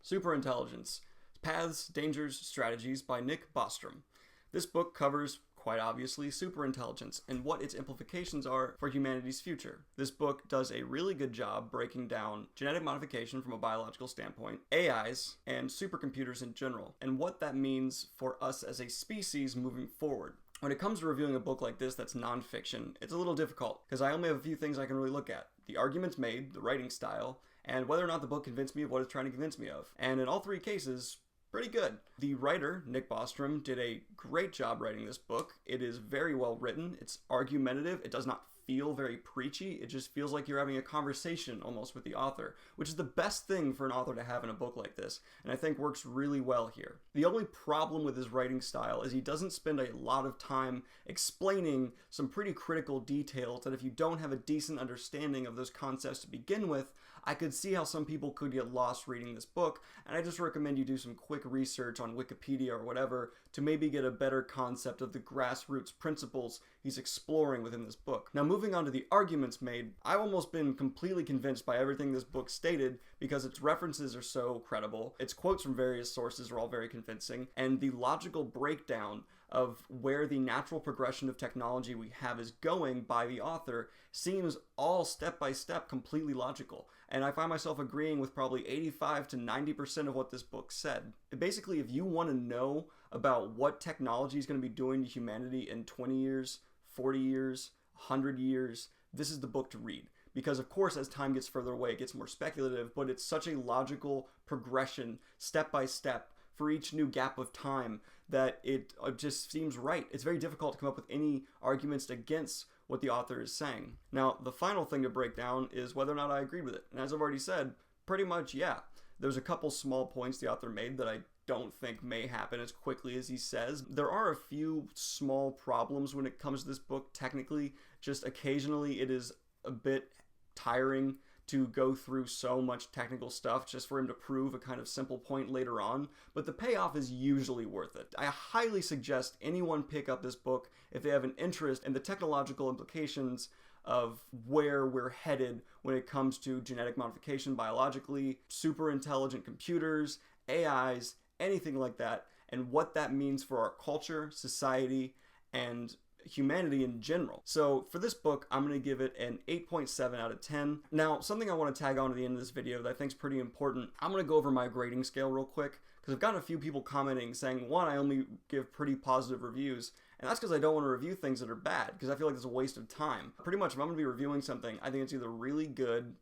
Superintelligence: Paths, Dangers, Strategies by Nick Bostrom. This book covers, quite obviously, superintelligence and what its implications are for humanity's future. This book does a really good job breaking down genetic modification from a biological standpoint, AIs, and supercomputers in general, and what that means for us as a species moving forward. When it comes to reviewing a book like this that's nonfiction, it's a little difficult because I only have a few things I can really look at: the arguments made, the writing style, and whether or not the book convinced me of what it's trying to convince me of. And in all three cases, pretty good. The writer, Nick Bostrom, did a great job writing this book. It is very well written. It's argumentative. It does not feel very preachy. It just feels like you're having a conversation almost with the author, which is the best thing for an author to have in a book like this, and I think works really well here. The only problem with his writing style is he doesn't spend a lot of time explaining some pretty critical details that if you don't have a decent understanding of those concepts to begin with, I could see how some people could get lost reading this book, and I just recommend you do some quick research on Wikipedia or whatever to maybe get a better concept of the grassroots principles he's exploring within this book. Now, moving on to the arguments made, I've almost been completely convinced by everything this book stated because its references are so credible, its quotes from various sources are all very convincing, and the logical breakdown of where the natural progression of technology we have is going by the author seems all step by step completely logical. And I find myself agreeing with probably 85 to 90% of what this book said. Basically, if you want to know about what technology is going to be doing to humanity in 20 years, 40 years, 100 years, this is the book to read. Because of course, as time gets further away, it gets more speculative, but it's such a logical progression, step by step, for each new gap of time that it just seems right. It's very difficult to come up with any arguments against what the author is saying. Now, the final thing to break down is whether or not I agreed with it. And as I've already said, pretty much, yeah. There's a couple small points the author made that I don't think may happen as quickly as he says. There are a few small problems when it comes to this book technically. Just occasionally it is a bit tiring to go through so much technical stuff just for him to prove a kind of simple point later on, but the payoff is usually worth it. I highly suggest anyone pick up this book if they have an interest in the technological implications of where we're headed when it comes to genetic modification biologically, super intelligent computers, AIs, anything like that, and what that means for our culture, society, and humanity in general. So for this book, I'm going to give it an 8.7 out of 10. Now, something I want to tag on to the end of this video that I think is pretty important, I'm going to go over my grading scale real quick, because I've gotten a few people commenting saying, one, I only give pretty positive reviews, and that's because I don't want to review things that are bad, because I feel like it's a waste of time. Pretty much, if I'm going to be reviewing something, I think it's either really good,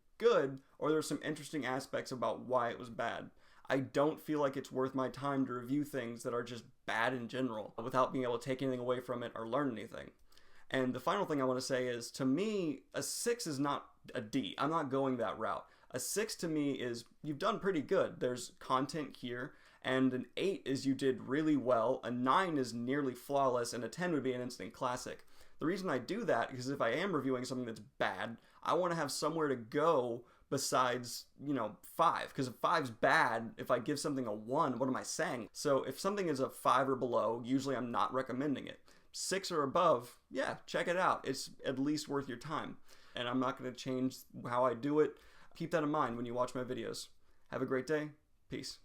or there's some interesting aspects about why it was bad. I don't feel like it's worth my time to review things that are just bad in general without being able to take anything away from it or learn anything. And the final thing I want to say is, to me, a 6 is not a D. I'm not going that route. A 6 to me is, you've done pretty good. There's content here. And an 8 is you did really well. A 9 is nearly flawless. And a 10 would be an instant classic. The reason I do that is if I am reviewing something that's bad, I want to have somewhere to go besides, 5. Because if 5's bad, if I give something a 1, what am I saying? So if something is a 5 or below, usually I'm not recommending it. 6 or above, yeah, check it out. It's at least worth your time. And I'm not going to change how I do it. Keep that in mind when you watch my videos. Have a great day. Peace.